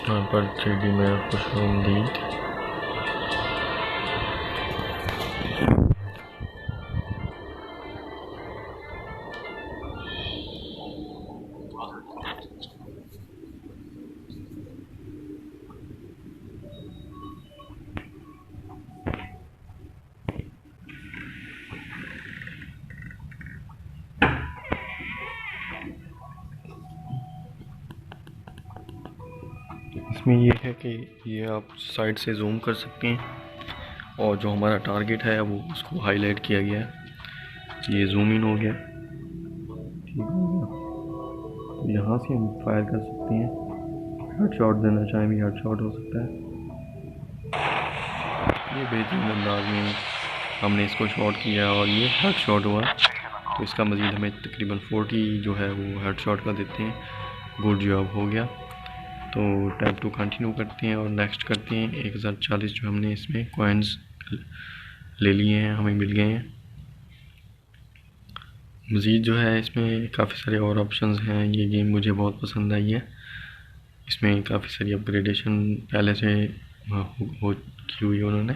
Sniper 3D में खुशामदीद। इसमें ये है कि ये आप साइड से जूम कर सकते हैं और जो हमारा टारगेट है वो उसको हाईलाइट किया गया है। ये जूम इन हो गया, ठीक हो गया। यहाँ से हम फायर कर सकते हैं, हेड शॉट देना चाहें भी हेड शॉट हो सकता है। ये बेहतरीन अंदाज में हमने इसको शॉट किया और ये हेड शॉट हुआ, तो इसका मज़ीद हमें तकरीबन 40 जो है वो हेड शॉट का देते हैं। गुड जॉब हो गया। तो टैब 2 कंटिन्यू करते हैं और नेक्स्ट करते हैं। 1040 जो हमने इसमें कॉइन्स ले लिए हैं, हमें मिल गए हैं। मज़ीद जो है इसमें काफ़ी सारे और ऑप्शंस हैं। ये गेम मुझे बहुत पसंद आई है। इसमें काफ़ी सारी अपग्रेडेशन पहले से हो की हुई है उन्होंने।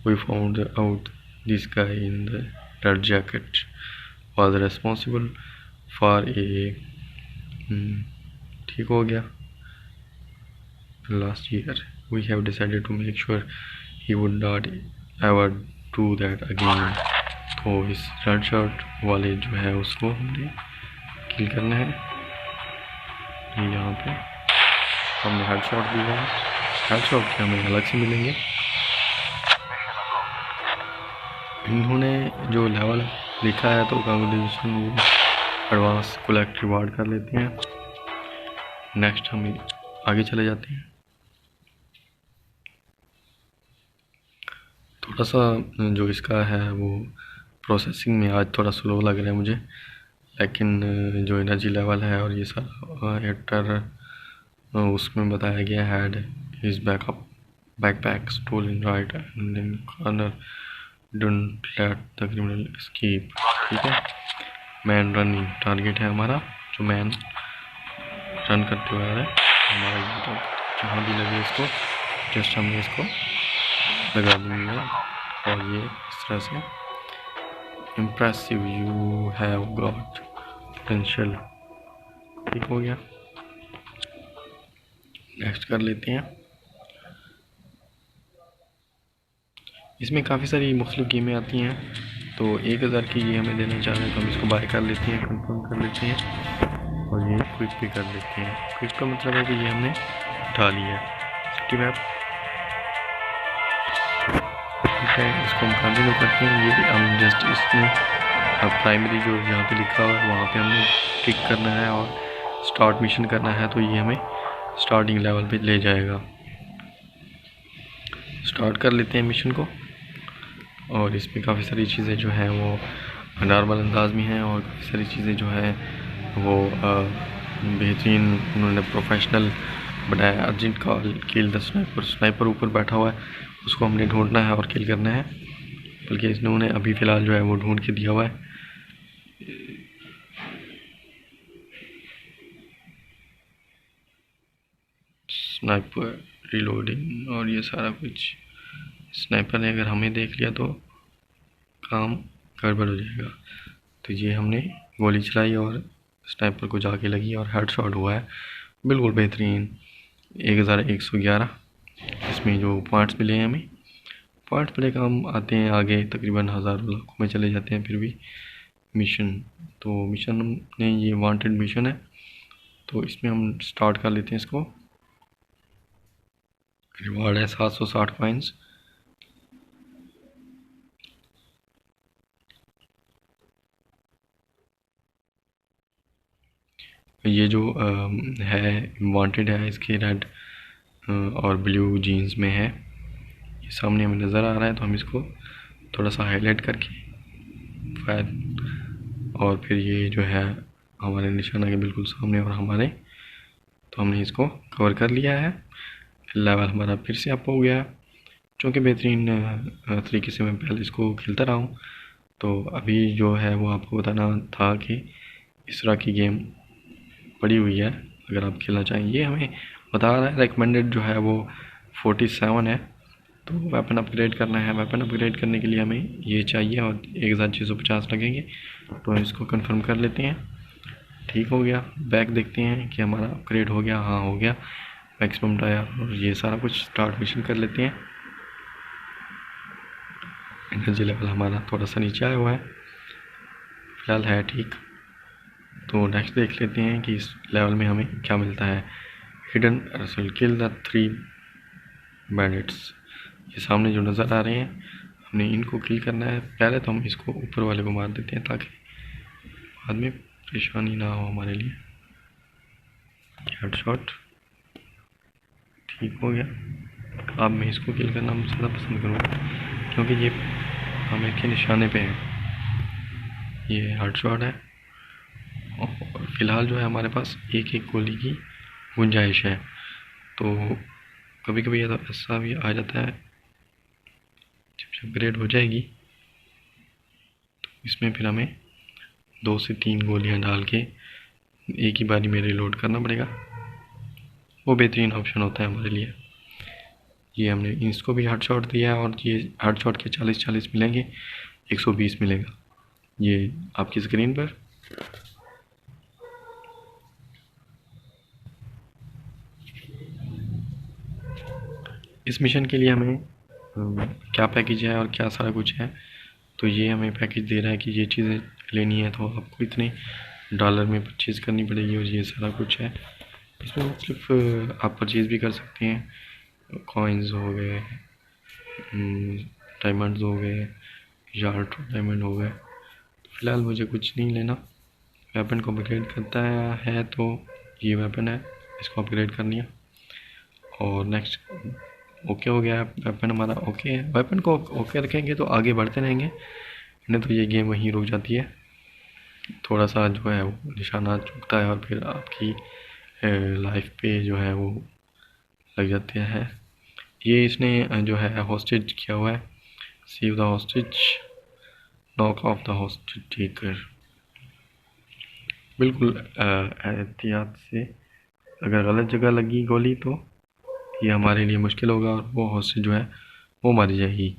We found out this guy in the red jacket was responsible for a, ठीक हो गया। Last year we have decided to make sure he would not ever do that again। तो इस रेड शर्ट वाले जो है उसको हमने किल करना है। ये यहाँ पे हमने हेड शॉट दिया है। हेड शॉट के हमें अलग से मिलेंगे। इन्होंने जो लेवल लिखा है तो कांग्रेचुलेशन, वो एडवांस कलेक्ट रिवार्ड कर लेते हैं। नेक्स्ट हम आगे चले जाते हैं। थोड़ा सा जो इसका है वो प्रोसेसिंग में आज थोड़ा स्लो लग रहा है मुझे, लेकिन जो एनर्जी लेवल है और ये सारा एक्टर उसमें बताया गया head is backpack stolen right and in corner, don't let the criminal escape. ठीक है, मैन रनिंग टारगेट है हमारा, जो मैन रन करते हुए आ रहा है हमारा ये टारगेट। जहाँ भी लगे इसको जस्ट हमने इसको लगा दूँगा और ये इस तरह से impressive you have got potential. ठीक हो गया। नेक्स्ट कर लेते हैं। इसमें काफ़ी सारी मुख्तलिफ गेमें आती हैं, तो 1000 की ये हमें देना चाह रहे हैं तो हम इसको बाय कर लेते हैं, कंफर्म कर लेते हैं और ये क्विक भी कर लेते हैं। क्विक का मतलब है कि ये हमने उठा लिया सिटी मैप। ठीक है, इसको हम कंटिन्यू करते हैं। ये हम जस्ट इसमें प्राइमरी जो यहाँ पे लिखा हुआ है वहाँ पे हमने क्लिक करना है और स्टार्ट मिशन करना है, तो ये हमें स्टार्टिंग लेवल पे ले जाएगा। स्टार्ट कर लेते हैं मिशन को। और इसमें काफ़ी सारी चीज़ें जो हैं वो नॉर्मल अंदाज में हैं और काफ़ी सारी चीज़ें जो हैं वो बेहतरीन उन्होंने प्रोफेशनल बनाया। Urgent call kill the sniper, sniper ऊपर बैठा हुआ है, उसको हमने ढूंढना है और किल करना है। बल्कि इन्होंने अभी फ़िलहाल जो है वो ढूंढ के दिया हुआ है। स्नाइपर रिलोडिंग और ये सारा कुछ। स्नाइपर ने अगर हमें देख लिया तो काम गड़बड़ हो जाएगा। तो ये हमने गोली चलाई और स्नाइपर को जाके लगी और हेड शॉट हुआ है, बिल्कुल बेहतरीन। 1111 इसमें जो पॉइंट्स मिले हैं हमें, पॉइंट्स मिले काम आते हैं आगे तकरीबन हज़ारों लाखों में चले जाते हैं फिर भी। मिशन, तो मिशन में ये वांटेड मिशन है, तो इसमें हम स्टार्ट कर लेते हैं इसको। रिवार्ड है 760 कॉइन्स। ये जो है वांटेड है, इसके रेड और ब्लू जीन्स में है, ये सामने हमें नज़र आ रहा है। तो हम इसको थोड़ा सा हाईलाइट करके फायर और फिर ये जो है हमारे निशाना के बिल्कुल सामने और हमारे, तो हमने इसको कवर कर लिया है। लेवल हमारा फिर से अप हो गया है। चूँकि बेहतरीन तरीके से मैं पहले इसको खेलता रहा हूँ, तो अभी जो है वो आपको बताना था कि इस तरह की गेम पड़ी हुई है, अगर आप खेलना चाहें। ये हमें बता रहा है रिकमेंडेड जो है वो 47 है। तो वेपन अपग्रेड करना है। वेपन अपग्रेड करने के लिए हमें ये चाहिए और 1650 लगेंगे। तो इसको कंफर्म कर लेते हैं। ठीक हो गया। बैक देखते हैं कि हमारा अपग्रेड हो गया। हाँ हो गया। मैक्सिमम टायर और ये सारा कुछ स्टार्ट मिशन कर लेते हैं। एनर्जी लेवल हमारा थोड़ा सा नीचे आया हुआ है, फिलहाल है ठीक। तो नेक्स्ट देख लेते हैं कि इस लेवल में हमें क्या मिलता है। Hidden result, kill the 3 bandits. ये सामने जो नज़र आ रहे हैं हमने इनको किल करना है। पहले तो हम इसको ऊपर वाले को मार देते हैं ताकि बाद में परेशानी ना हो हमारे लिए। हेडशॉट ठीक हो गया। अब मैं इसको किल करना ज़्यादा पसंद करूँगा क्योंकि ये हमें के निशाने पे है। ये हेडशॉट है और फिलहाल जो है हमारे पास एक गोली की गुंजाइश है। तो कभी कभी ऐसा भी आ जाता है जब अपग्रेड हो जाएगी तो इसमें फिर हमें 2 से 3 गोलियां डाल के एक ही बारी में रिलोड करना पड़ेगा। वो बेहतरीन ऑप्शन होता है हमारे लिए। ये हमने इसको भी हेडशॉट दिया है और ये हेडशॉट के 40-40 मिलेंगे, 120 मिलेगा ये आपकी स्क्रीन पर। इस मिशन के लिए हमें क्या पैकेज है और क्या सारा कुछ है। तो ये हमें पैकेज दे रहा है कि ये चीज़ें लेनी है तो आपको इतने डॉलर में परचेज़ करनी पड़ेगी और ये सारा कुछ है। इसमें मुख्तलिफ आप परचेज़ भी कर सकते हैं। कॉइन्स हो गए, डायमंड्स हो गए, यार्ड डायमंड हो गए। फ़िलहाल मुझे कुछ नहीं लेना। वेपन को अपग्रेड करता है तो ये वेपन है, इसको अपग्रेड करनी है। और नेक्स्ट ओके हो गया। वेपन हमारा ओके है। वेपन को ओके रखेंगे तो आगे बढ़ते रहेंगे, नहीं तो ये गेम वहीं रुक जाती है। थोड़ा सा जो है वो निशाना चुकता है और फिर आपकी लाइफ पे जो है वो लग जाते हैं। ये इसने जो है हॉस्टेज किया हुआ है। Save the hostage, knock off the hostage taker. बिल्कुल एहतियात से, अगर गलत जगह लगी गोली तो ये हमारे लिए मुश्किल होगा और वो हॉस्टेज जो है वो मारी जाएगी।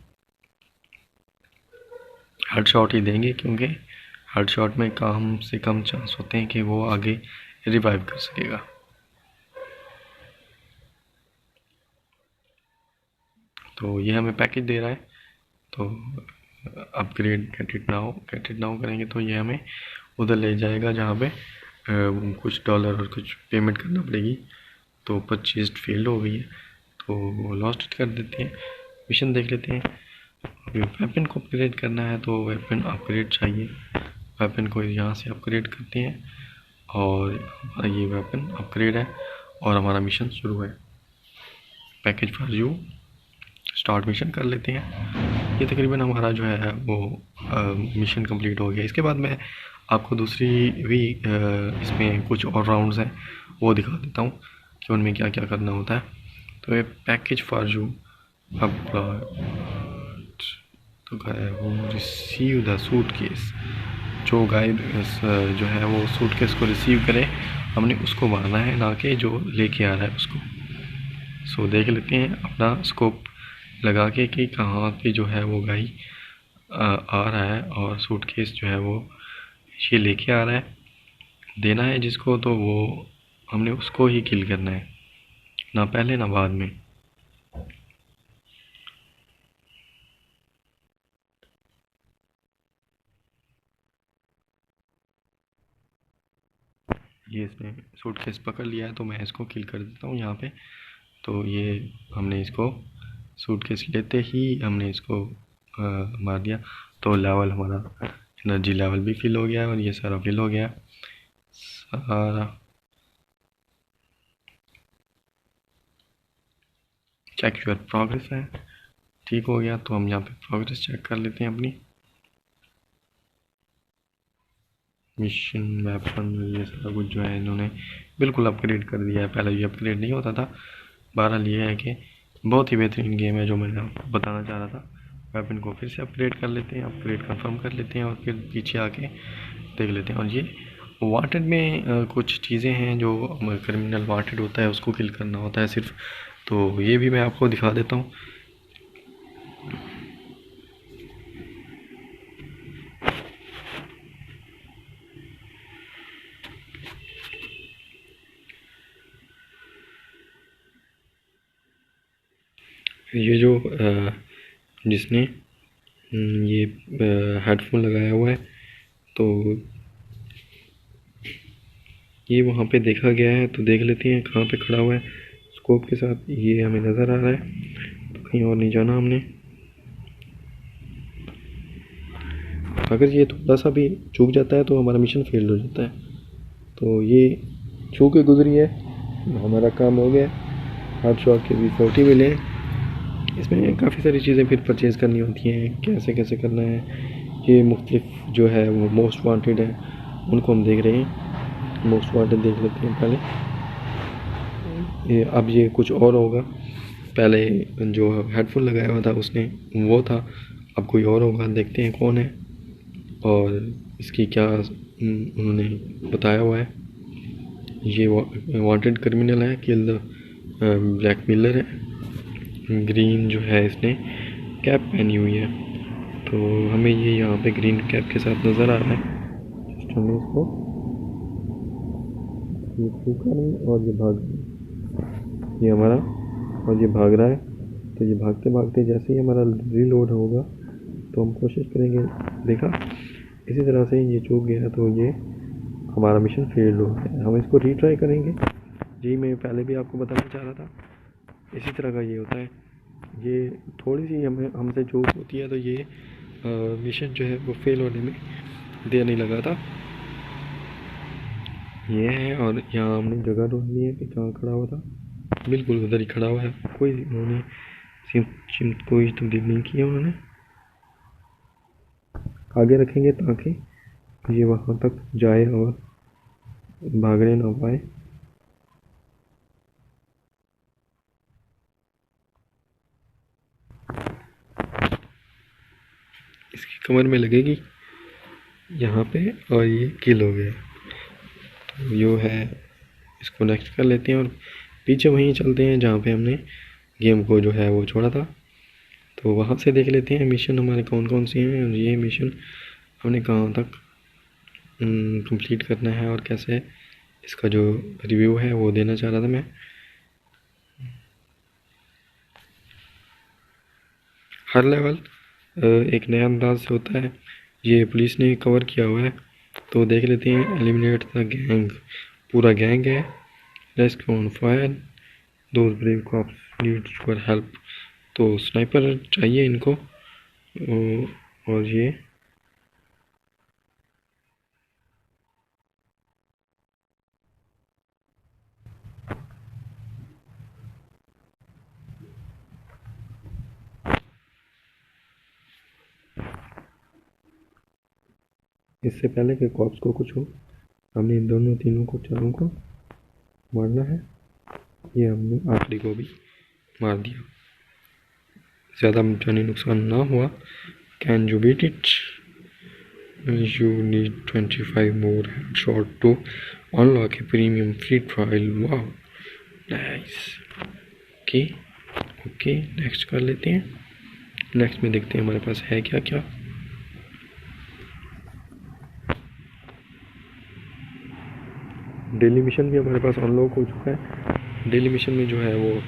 हेडशॉट ही देंगे क्योंकि हेडशॉट में कम से कम चांस होते हैं कि वो आगे रिवाइव कर सकेगा। तो ये हमें पैकेज दे रहा है। तो अपग्रेड गेट इट नाउ करेंगे तो ये हमें उधर ले जाएगा जहाँ पे कुछ डॉलर और कुछ पेमेंट करना पड़ेगी। तो परचेज फेल हो गई है तो लॉस्ट कर देते हैं। मिशन देख लेते हैं। वेपन को अपग्रेड करना है तो वेपन अपग्रेड चाहिए। वेपन को यहाँ से अपग्रेड करते हैं और हमारा ये वेपन अपग्रेड है और हमारा मिशन शुरू है। Package for you, start mission कर लेते हैं। ये तकरीबन हमारा जो है वो मिशन कंप्लीट हो गया। इसके बाद मैं आपको दूसरी भी इसमें कुछ और राउंड्स हैं वो दिखा देता हूँ कि उनमें क्या क्या करना होता है। तो ये पैकेज फॉर यू अपलोड तो वो रिसीव द सूट केस। जो गाइड जो है वो सूट केस को रिसीव करे हमने उसको मारना है, ना कि जो लेके आ रहा है उसको। सो देख लेते हैं अपना स्कोप लगा के कि कहाँ पे जो है वो गाई आ रहा है और सूटकेस जो है वो ये लेके आ रहा है। देना है जिसको तो वो हमने उसको ही किल करना है, ना पहले ना बाद में। ये इसने सूटकेस पकड़ लिया है तो मैं इसको किल कर देता हूँ यहाँ पे। तो ये हमने इसको सूटकेस लेते ही हमने इसको मार दिया। तो लेवल हमारा एनर्जी लेवल भी फिल हो गया है और ये सारा फिल हो गया सारा। चेक योर प्रोग्रेस है, ठीक हो गया। तो हम यहाँ पे प्रोग्रेस चेक कर लेते हैं अपनी। मिशन वेपन ये सारा कुछ जो है इन्होंने बिल्कुल अपग्रेड कर दिया है। पहले ये अपग्रेड नहीं होता था। बहरहाल ये है कि बहुत ही बेहतरीन गेम है जो मैंने आपको बताना चाह रहा था। वेपन को फिर से अपग्रेड कर लेते हैं, अपग्रेड कंफर्म कर लेते हैं और फिर पीछे आके देख लेते हैं। और ये वांटेड में कुछ चीज़ें हैं जो क्रिमिनल वांटेड होता है उसको किल करना होता है सिर्फ। तो ये भी मैं आपको दिखा देता हूँ। ये जो जिसने ये हेडफोन लगाया हुआ है, तो ये वहाँ पे देखा गया है, तो देख लेते हैं कहाँ पे खड़ा हुआ है स्कोप के साथ। ये हमें नज़र आ रहा है, तो कहीं और नहीं जाना हमने। अगर ये थोड़ा सा भी चूक जाता है तो हमारा मिशन फेल हो जाता है। तो ये छू के गुजरी है, हमारा काम हो गया। हेडशॉट के भी 40 मिले। इसमें काफ़ी सारी चीज़ें फिर परचेज़ करनी होती हैं, कैसे कैसे करना है। ये मुख्तलिफ जो है वो मोस्ट वांटेड है, उनको हम देख रहे हैं। मोस्ट वांटेड देख लेते हैं पहले। अब ये कुछ और होगा। पहले जो हेडफोन लगाया हुआ था उसने वो था, अब कोई और होगा। देखते हैं कौन है और इसकी क्या उन्होंने बताया हुआ है। ये वांटेड क्रिमिनल है, किल द ब्लैकमेलर है। ग्रीन जो है इसने कैप पहनी हुई है, तो हमें ये यहाँ पे ग्रीन कैप के साथ नज़र आ रहा है। जस्ट हमें इसको ये छूका नहीं और ये भाग, ये हमारा, और ये भाग रहा है। तो ये भागते भागते जैसे ही हमारा रीलोड होगा तो हम कोशिश करेंगे। देखा, इसी तरह से ये चूक गया, तो ये हमारा मिशन फेल हो गया। हम इसको रीट्राई करेंगे। जी, मैं पहले भी आपको बताना चाह रहा था, इसी तरह का ये होता है। ये थोड़ी सी हमसे चूक होती है तो ये मिशन जो है वो फेल होने में देर नहीं लगा था। ये है, और यहाँ हमने जगह ढूंढ ली है कि कहाँ खड़ा हुआ था। बिल्कुल उधर ही खड़ा हुआ है, कोई उन्होंने कोई तब्दील नहीं किया उन्होंने। आगे रखेंगे ताकि ये वहाँ तक जाए और भागने ना पाए। इसकी कमर में लगेगी यहाँ पे, और ये किल हो गया। तो यो है, इसको नेक्स्ट कर लेते हैं और पीछे वहीं चलते हैं जहाँ पे हमने गेम को जो है वो छोड़ा था। तो वहाँ से देख लेते हैं मिशन हमारे कौन कौन से हैं, और ये मिशन हमने कहाँ तक कंप्लीट करना है और कैसे। इसका जो रिव्यू है वो देना चाह रहा था मैं। हर लेवल एक नया अंदाज से होता है, ये पुलिस ने कवर किया हुआ है। तो देख लेते हैं। एलिमिनेट द गैंग, पूरा गैंग है। Rescue on fire, those brave cops need your help. तो स्नाइपर चाहिए इनको। और ये इससे पहले कि कॉप्स को कुछ हो, हमने इन दोनों तीनों को, चारों को मारना है। ये हमने आखिरी को भी मार दिया, ज़्यादा जानी नुकसान ना हुआ। Can you beat it? You need 25 more headshot to unlock a premium free trial. Wow, nice. Okay okay, next कर लेते हैं। नेक्स्ट में देखते हैं हमारे पास है क्या क्या। डेली मिशन भी हमारे पास अनलॉक हो चुका है। डेली मिशन में जो है वो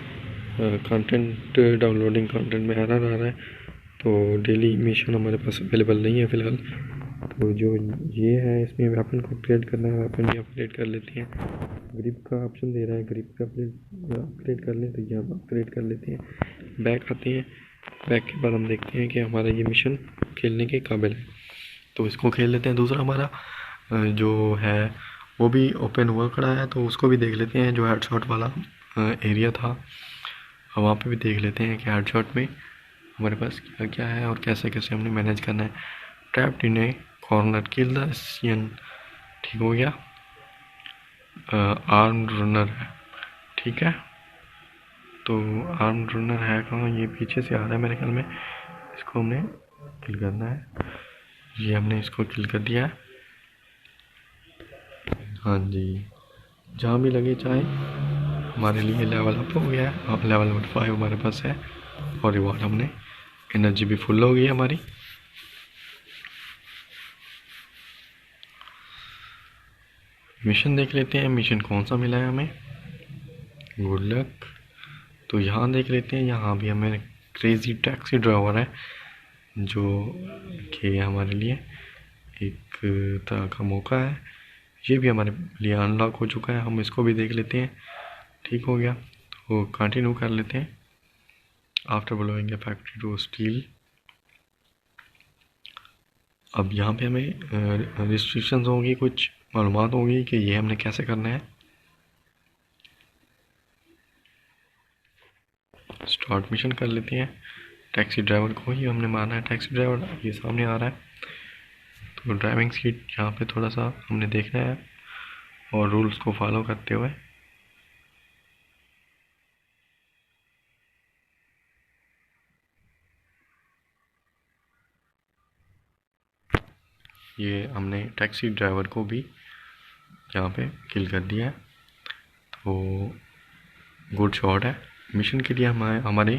कंटेंट डाउनलोडिंग कंटेंट में एरर आ रहा है, तो डेली मिशन हमारे पास अवेलेबल नहीं है फ़िलहाल। तो जो ये है, इसमें वेपन को अपग्रेड करना है, वेपन भी अपग्रेड कर लेते हैं। ग्रिप का ऑप्शन दे रहा है, ग्रिप का अपग्रेड कर लें, तो ये हम अपग्रेड कर लेते हैं। बैक आते हैं, बैक के बाद हम देखते हैं कि हमारा ये मिशन खेलने के काबिल है, तो इसको खेल लेते हैं। दूसरा हमारा जो है वो भी ओपन हुआ खड़ा है, तो उसको भी देख लेते हैं। जो हेडशॉट वाला एरिया था वहाँ पे भी देख लेते हैं कि हेडशॉट में हमारे पास क्या क्या है और कैसे कैसे हमने मैनेज करना है। Trapped in A corner, kill the Asian, ठीक हो गया। आर्म्ड रनर है, ठीक है। तो आर्म्ड रनर है कहाँ? ये पीछे से आ रहा है मेरे ख्याल में, इसको हमने किल करना है। ये हमने इसको किल कर दिया है। हाँ जी, जहाँ भी लगे चाहे हमारे लिए लेवल अप हो गया है। अब लेवल नंबर 5 हमारे पास है और रिवॉर्ड हमने, एनर्जी भी फुल हो गई है हमारी। मिशन देख लेते हैं, मिशन कौन सा मिला है हमें। Good luck. तो यहाँ देख लेते हैं, यहाँ भी हमें क्रेजी टैक्सी ड्राइवर है जो कि हमारे लिए एक तरह का मौका है। ये भी हमारे लिए अनलॉक हो चुका है, हम इसको भी देख लेते हैं। ठीक हो गया, तो कंटिन्यू कर लेते हैं। After blowing a factory to steal. अब यहाँ पे हमें रिस्ट्रिक्शंस होंगी, कुछ मालूमात होंगी कि ये हमने कैसे करना है। स्टार्ट मिशन कर लेते हैं। टैक्सी ड्राइवर को ही हमने मारना है। टैक्सी ड्राइवर ये सामने आ रहा है, तो ड्राइविंग सीट यहाँ पे थोड़ा सा हमने देखना है और रूल्स को फॉलो करते हुए। ये हमने टैक्सी ड्राइवर को भी यहाँ पे किल कर दिया है, तो गुड शॉट है। मिशन के लिए हमारे